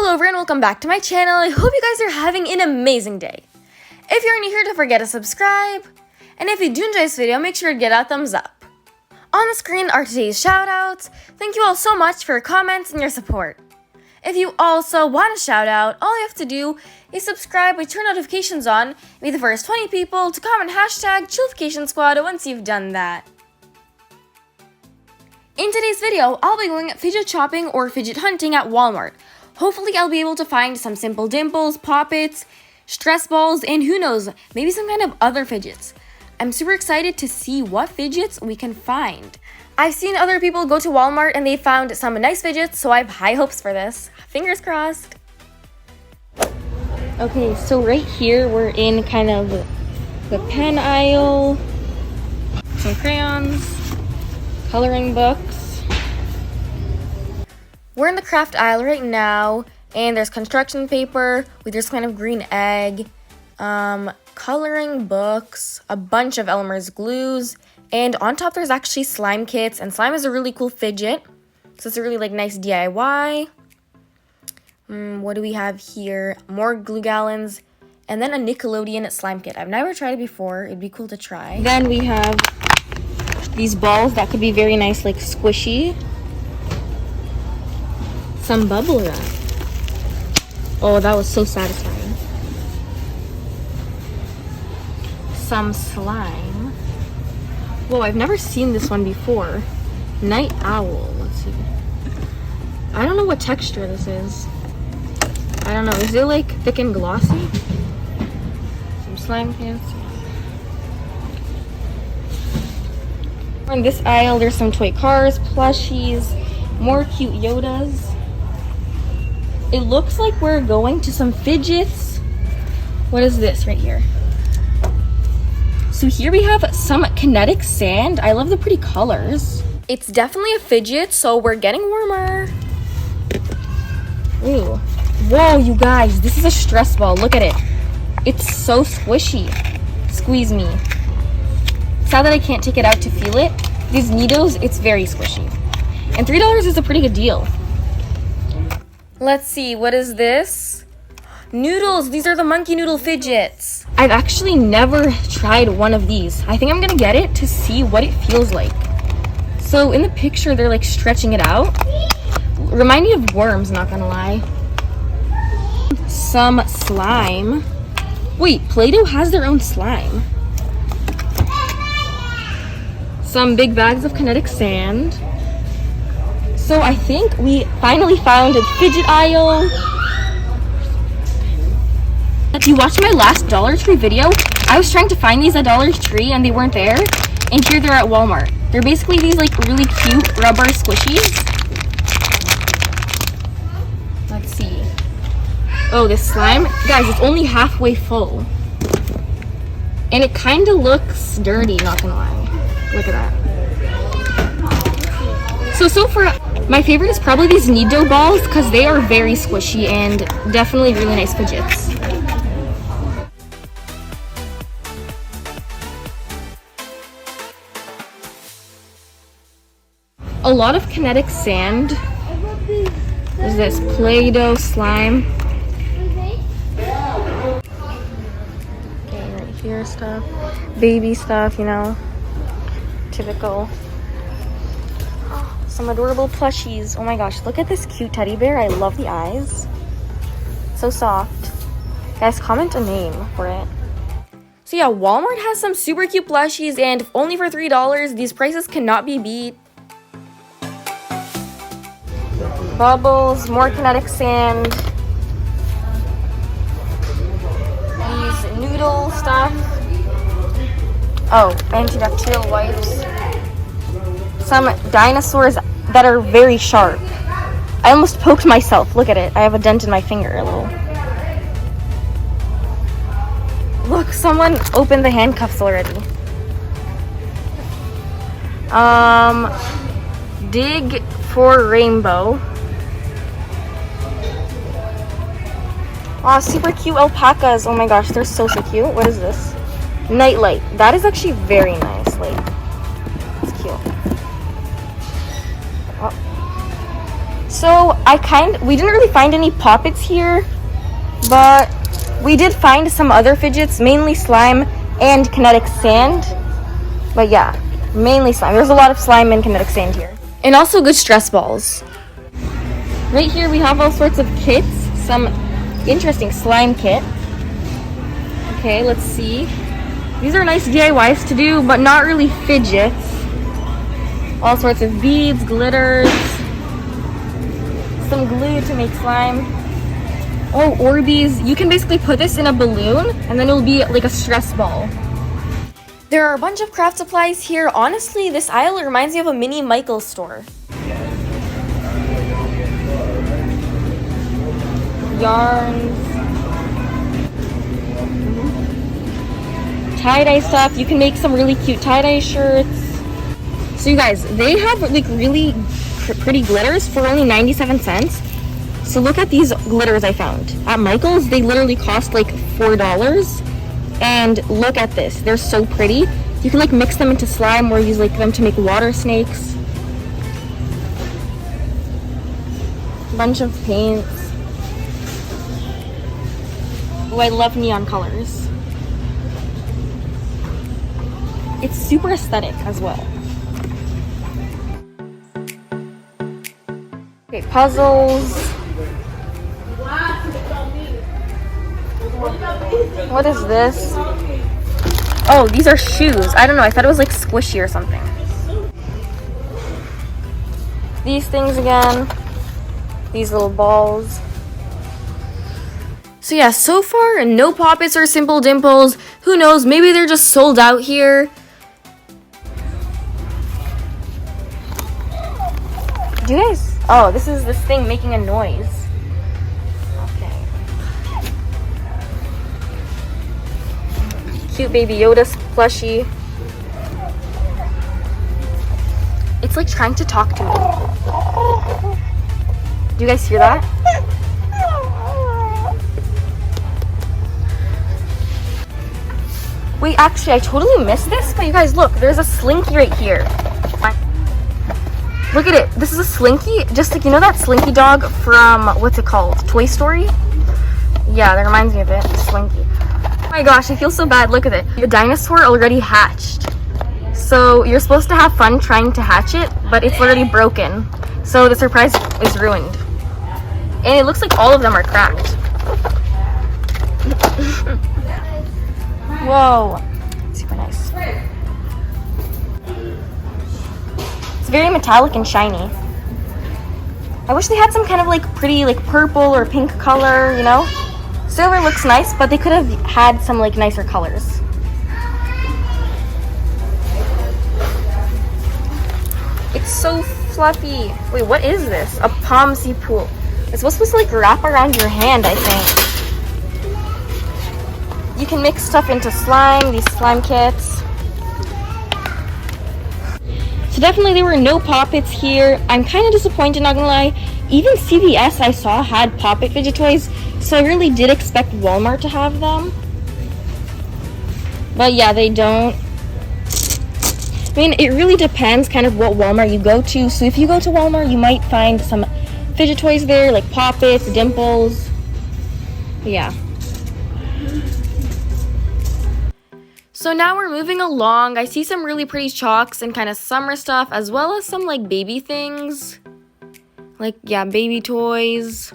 Hello everyone, welcome back to my channel. I hope you guys are having an amazing day. If you're new here, don't forget to subscribe. And if you do enjoy this video, make sure to get a thumbs up. On the screen are today's shoutouts. Thank you all so much for your comments and your support. If you also want a shout out, all you have to do is subscribe and turn notifications on and be the first 20 people to comment hashtag #ChillFication once you've done that. In today's video, I'll be going fidget shopping or fidget hunting at Walmart. Hopefully I'll be able to find some simple dimples, poppets, stress balls, and who knows, maybe some kind of other fidgets. I'm super excited to see what fidgets we can find. I've seen other people go to Walmart and they found some nice fidgets, so I have high hopes for this. Fingers crossed. Okay, so right here we're in kind of the pen aisle, some crayons, coloring books. We're in the craft aisle right now, and there's construction paper with this kind of green egg, coloring books, a bunch of Elmer's glues, and on top there's actually slime kits, and slime is a really cool fidget, so it's a really nice DIY. What do we have here? More glue gallons, and then a Nickelodeon slime kit. I've never tried it before. It'd be cool to try. Then we have these balls that could be very nice, like squishy. Some bubble wrap. Oh, that was so satisfying. Some slime. Whoa, I've never seen this one before. Night owl. Let's see. I don't know what texture this is. I don't know. Is it like thick and glossy? Some slime pants. In this aisle, there's some toy cars, plushies, more cute Yodas. It looks like we're going to some fidgets. What is this right here? So here we have some kinetic sand. I love the pretty colors. It's definitely a fidget, so we're getting warmer. Ooh. Whoa, you guys, this is a stress ball. Look at it. It's so squishy. Squeeze me. Sad that I can't take it out to feel it. These needles, it's very squishy. And $3 is a pretty good deal. Let's see, what is this? Noodles, these are the monkey noodle fidgets. I've actually never tried one of these. I think I'm gonna get it to see what it feels like. So in the picture, they're like stretching it out. Remind me of worms, not gonna lie. Some slime. Wait, Play-Doh has their own slime. Some big bags of kinetic sand. So I think we finally found a fidget aisle. If you watched my last Dollar Tree video, I was trying to find these at Dollar Tree and they weren't there. And here they're at Walmart. They're basically these like really cute rubber squishies. Let's see. Oh, this slime. Guys, it's only halfway full. And it kind of looks dirty, not gonna lie. Look at that. So far, my favorite is probably these Nido balls because they are very squishy and definitely really nice fidgets. A lot of kinetic sand. There's this Play-Doh slime. Okay, right here stuff. Baby stuff, you know. Typical. Some adorable plushies. Oh my gosh, look at this cute teddy bear. I love the eyes. So soft. Guys, comment a name for it. So yeah, Walmart has some super cute plushies, and only for $3, these prices cannot be beat. Bubbles, more kinetic sand. These noodle stuff. Oh, antibacterial wipes. Some dinosaurs that are very sharp. I almost poked myself. Look at it. I have a dent in my finger a little. Look, someone opened the handcuffs already. Dig for rainbow. Aw, super cute alpacas. Oh my gosh, they're so cute. What is this? Nightlight. That is actually very nice. Like, it's cute. So we didn't really find any poppets here, but we did find some other fidgets, mainly slime and kinetic sand. But yeah, mainly slime. There's a lot of slime and kinetic sand here. And also good stress balls. Right here we have all sorts of kits. Some interesting slime kit. Okay, let's see. These are nice DIYs to do, but not really fidgets. All sorts of beads, glitters, some glue to make slime. Oh, Orbeez. You can basically put this in a balloon and then it'll be like a stress ball. There are a bunch of craft supplies here. Honestly, this aisle reminds me of a mini Michael's store. Yarns. Tie-dye stuff. You can make some really cute tie-dye shirts. So you guys, they have like really pretty glitters for only 97 cents. So look at these glitters I found. At Michael's, they literally cost like $4. And look at this. They're so pretty. You can like mix them into slime or use like them to make water snakes. Bunch of paints. Oh, I love neon colors. It's super aesthetic as well. Okay, puzzles. What is this? Oh, these are shoes. I don't know. I thought it was like squishy or something. These things again. These little balls. So yeah, so far, no poppets or simple dimples. Who knows? Maybe they're just sold out here. Do you guys? Oh, this is this thing making a noise. Okay. Cute baby Yoda plushie. It's like trying to talk to me. Do you guys hear that? Wait, actually, I totally missed this, but you guys, look, there's a Slinky right here. Look at it. This is a Slinky, just like, you know that Slinky dog from, what's it called? Toy Story? Yeah, that reminds me of it, Slinky. Oh my gosh, I feel so bad. Look at it. The dinosaur already hatched. So you're supposed to have fun trying to hatch it, but it's already broken. So the surprise is ruined. And it looks like all of them are cracked. Whoa. Super nice. It's very metallic and shiny. I wish they had some kind of like pretty like purple or pink color, you know? Silver looks nice, but they could have had some like nicer colors. It's so fluffy. Wait, what is this? A Pomsey pool. It's supposed to like wrap around your hand, I think. You can mix stuff into slime, these slime kits. So definitely there were no poppets here. I'm kind of disappointed, not gonna lie. Even CVS I saw had poppet fidget toys, so I really did expect Walmart to have them. But yeah, they don't. I mean, it really depends kind of what Walmart you go to. So if you go to Walmart, you might find some fidget toys there, like poppets, dimples. But yeah. So now we're moving along. I see some really pretty chalks and kind of summer stuff, as well as some like baby things. Like, yeah, baby toys.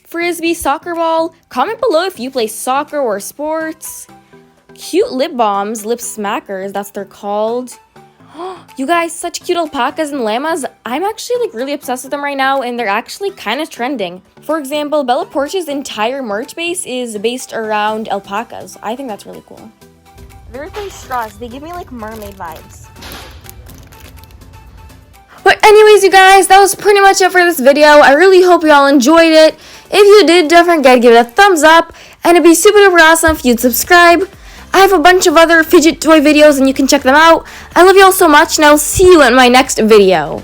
Frisbee, soccer ball. Comment below if you play soccer or sports. Cute lip balms, lip smackers, that's what they're called. You guys, such cute alpacas and llamas. I'm actually like really obsessed with them right now, and they're actually kind of trending. For example, Bella Porche's entire merch base is based around alpacas. I think that's really cool. Very pretty straws. They give me like mermaid vibes. But anyways, you guys, that was pretty much it for this video. I really hope you all enjoyed it. If you did, don't forget to give it a thumbs up. And it'd be super duper awesome if you'd subscribe. I have a bunch of other fidget toy videos and you can check them out. I love you all so much, and I'll see you in my next video.